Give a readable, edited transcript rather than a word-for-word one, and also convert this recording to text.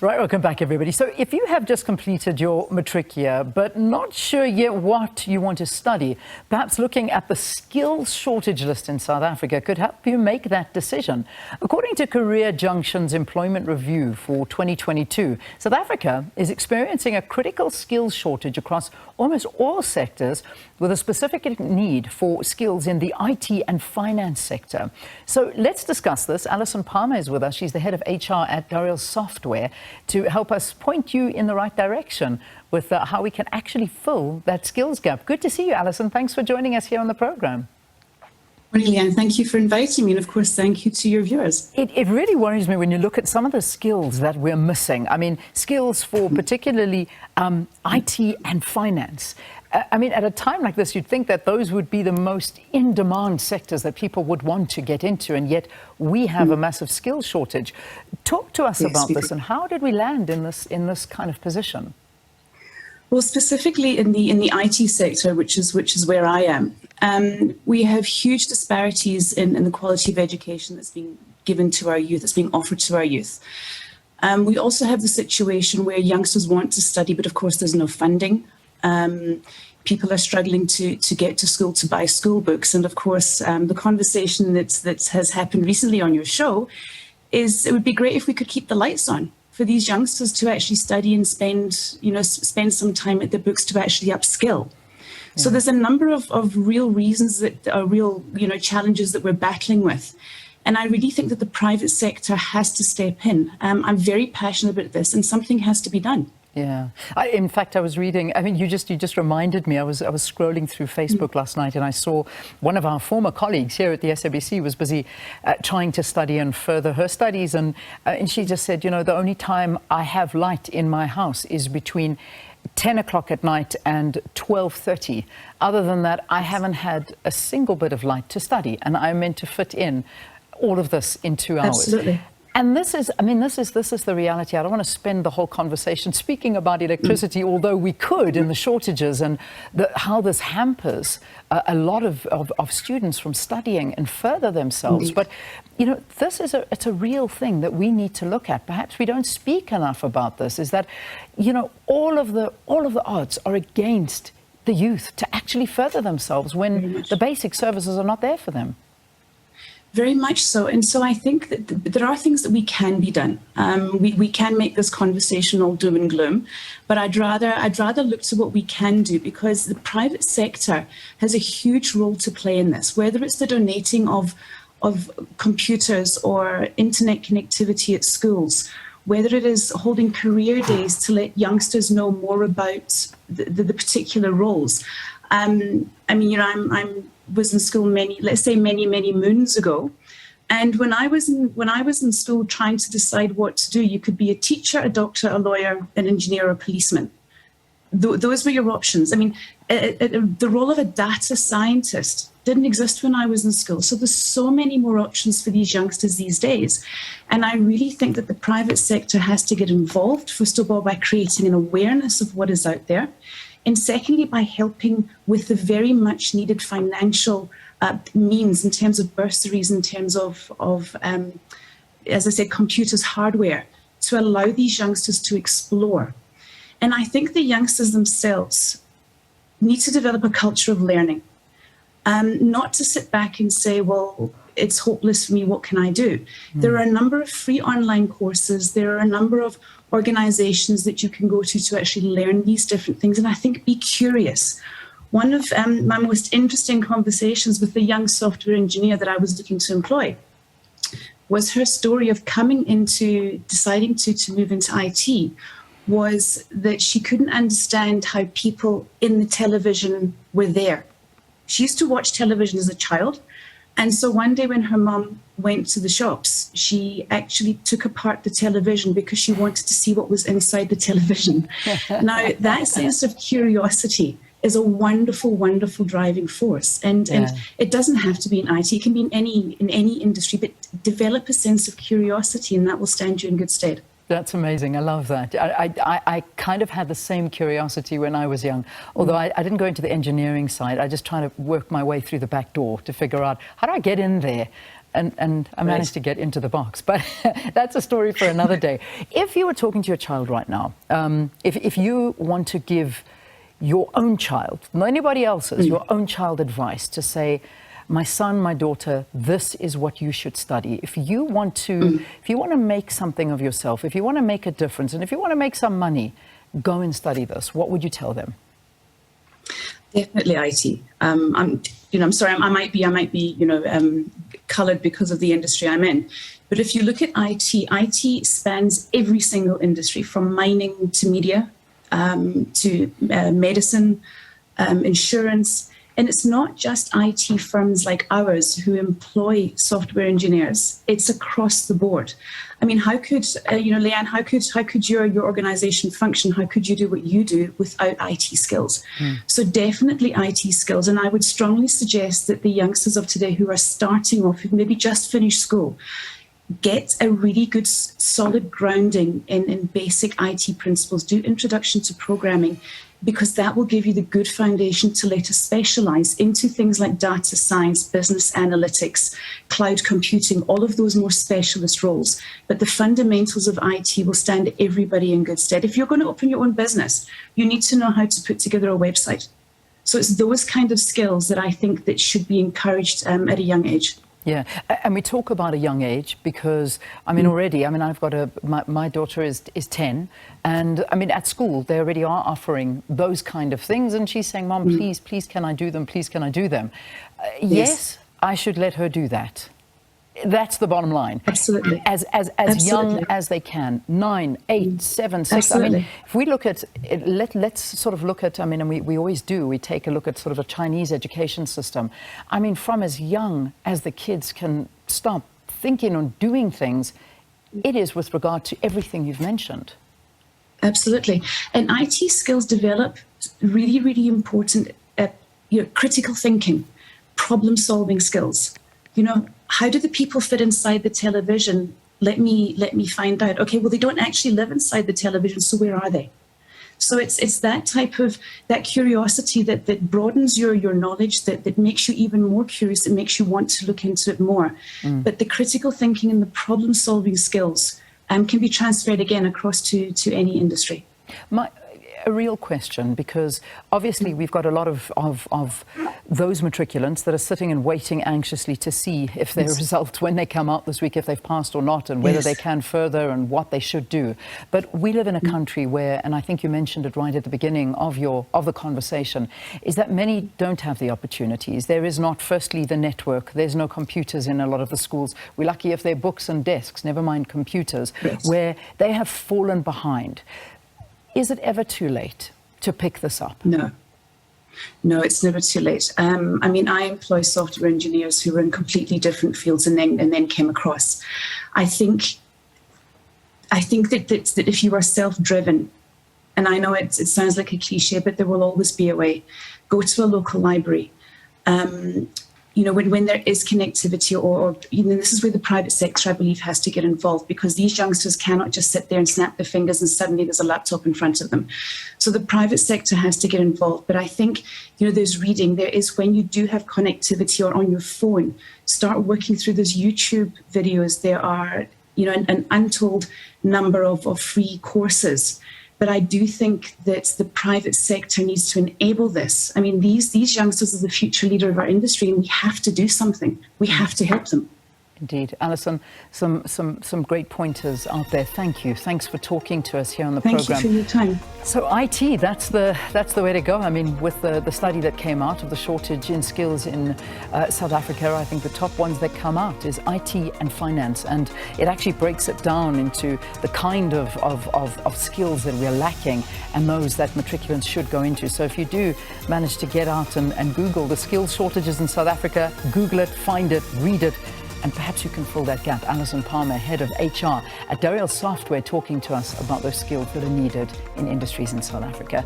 Right, welcome back everybody. So if you have just completed your matric year but not sure yet what you want to study, perhaps looking at the skills shortage list in South Africa could help you make that decision. According to CareerJunction's employment review for 2022, South Africa is experiencing a critical skills shortage across almost all sectors, with a specific need for skills in the IT and finance sector. So let's discuss this. Alison Palmer is with us. She's the head of HR at Dariel Software, to help us point you in the right direction with how we can actually fill that skills gap. Good to see you, Alison. Thanks for joining us here on the program. Morning, Leanne. Thank you for inviting me, and of course, thank you to your viewers. It really worries me when you look at some of the skills that we're missing. I mean, skills for particularly IT and finance. I mean, at a time like this, you'd think that those would be the most in-demand sectors that people would want to get into, and yet we have a massive skills shortage. Talk to us about this, and how did we land in this kind of position? Well, specifically in the IT sector, which is where I am, we have huge disparities in the quality of education that's being given to our youth, that's being offered to our youth. We also have the situation where youngsters want to study, but of course there's no funding. People are struggling to get to school to buy school books, and of course the conversation that has happened recently on your show is it would be great if we could keep the lights on for these youngsters to actually study and spend some time at the books to actually upskill. Yeah. So there's a number of real reasons that are real challenges that we're battling with. And I really think that the private sector has to step in. I'm very passionate about this, and something has to be done. Yeah. In fact, I was reading, I mean, you just reminded me, I was scrolling through Facebook last night, and I saw one of our former colleagues here at the SABC was busy trying to study and further her studies. And she just said, the only time I have light in my house is between 10 o'clock at night and 12:30. Other than that, I haven't had a single bit of light to study. And I'm meant to fit in all of this in 2 hours. Absolutely. And this is the reality. I don't want to spend the whole conversation speaking about electricity, although we could, in the shortages and how this hampers a lot of students from studying and further themselves. But, this is it's a real thing that we need to look at. Perhaps we don't speak enough about this, is that, all of the odds are against the youth to actually further themselves when the basic services are not there for them. Very much so. And so I think that there are things that we can be done. We can make this conversation all doom and gloom, but I'd rather look to what we can do, because the private sector has a huge role to play in this, whether it's the donating of computers or internet connectivity at schools, whether it is holding career days to let youngsters know more about the particular roles. I was in school many moons ago, and when I was in school trying to decide what to do, you could be a teacher, a doctor, a lawyer, an engineer, or a policeman. Those were your options. I mean, the role of a data scientist didn't exist when I was in school. So there's so many more options for these youngsters these days. And I really think that the private sector has to get involved, first of all, by creating an awareness of what is out there. And secondly, by helping with the very much needed financial means in terms of bursaries, in terms of as I said, computers, hardware, to allow these youngsters to explore. And I think the youngsters themselves need to develop a culture of learning, not to sit back and say, well, it's hopeless for me, what can I do? There are a number of free online courses. There are a number of organizations that you can go to actually learn these different things. And I think be curious. One of my most interesting conversations with the young software engineer that I was looking to employ was her story of deciding to move into IT, was that she couldn't understand how people in the television were there. She used to watch television as a child. And so one day when her mom went to the shops, she actually took apart the television because she wanted to see what was inside the television. Now, that sense of curiosity is a wonderful, wonderful driving force. And it doesn't have to be in IT. It can be in any industry, but develop a sense of curiosity, and that will stand you in good stead. That's amazing. I love that. I kind of had the same curiosity when I was young, although I didn't go into the engineering side. I just tried to work my way through the back door to figure out how do I get in there. and I managed to get into the box. But that's a story for another day. If you were talking to your child right now, if you want to give your own child, not anybody else's, your own child advice to say, my son, my daughter, this is what you should study. If you want to, if you want to make something of yourself, if you want to make a difference, and if you want to make some money, go and study this. What would you tell them? Definitely IT. I'm sorry, I might be, coloured because of the industry I'm in. But if you look at IT spans every single industry, from mining to media, to medicine, insurance. And it's not just IT firms like ours who employ software engineers. It's across the board. I mean, how could, Leanne, how could your organization function? How could you do what you do without IT skills? So definitely IT skills. And I would strongly suggest that the youngsters of today who are starting off, who maybe just finished school, get a really good, solid grounding in basic IT principles. Do introduction to programming, because that will give you the good foundation to later specialize into things like data science, business analytics, cloud computing, all of those more specialist roles. But the fundamentals of IT will stand everybody in good stead. If you're going to open your own business, you need to know how to put together a website. So it's those kind of skills that I think that should be encouraged at a young age. Yeah, and we talk about a young age because, already, I've got my daughter is 10, and at school they already are offering those kind of things, and she's saying, Mom, please, can I do them? Please, can I do them? Yes, I should let her do that. That's the bottom line. Absolutely. As young as they can, 9, 8, 7, 6. Absolutely. If we look at it, let's sort of look at, and we always do, we take a look at sort of a Chinese education system. From as young as the kids can start thinking on doing things, it is with regard to everything you've mentioned. Absolutely. And IT skills develop really, really important critical thinking, problem-solving skills. How do the people fit inside the television? Let me find out. Okay, well, they don't actually live inside the television, so where are they? So it's that type of, that curiosity that broadens your knowledge, that makes you even more curious, that makes you want to look into it more. But the critical thinking and the problem-solving skills can be transferred again across to any industry. A real question, because obviously we've got a lot of those matriculants that are sitting and waiting anxiously to see if their results, when they come out this week, if they've passed or not, and whether they can further and what they should do. But we live in a country where, and I think you mentioned it right at the beginning of the conversation, is that many don't have the opportunities. There is not, firstly, the network. There's no computers in a lot of the schools. We're lucky if they're books and desks, never mind computers, where they have fallen behind. Is it ever too late to pick this up? No, it's never too late. I employ software engineers who were in completely different fields and then came across. I think that if you are self-driven, and I know it sounds like a cliche, but there will always be a way. Go to a local library. When there is connectivity, or this is where the private sector, I believe, has to get involved, because these youngsters cannot just sit there and snap their fingers and suddenly there's a laptop in front of them. So the private sector has to get involved. But I think, there's reading. There is, when you do have connectivity or on your phone, start working through those YouTube videos. There are, an untold number of free courses. But I do think that the private sector needs to enable this. These youngsters are the future leader of our industry, and we have to do something. We have to help them. Indeed. Alison, some great pointers out there. Thank you. Thanks for talking to us here on the program. Thank you for your time. So IT, that's the way to go. With the study that came out of the shortage in skills in South Africa, I think the top ones that come out is IT and finance. And it actually breaks it down into the kind of skills that we're lacking and those that matriculants should go into. So if you do manage to get out and Google the skills shortages in South Africa, Google it, find it, read it, and perhaps you can fill that gap. Alison Palmer, Head of HR at Dariel Software, talking to us about those skills that are needed in industries in South Africa.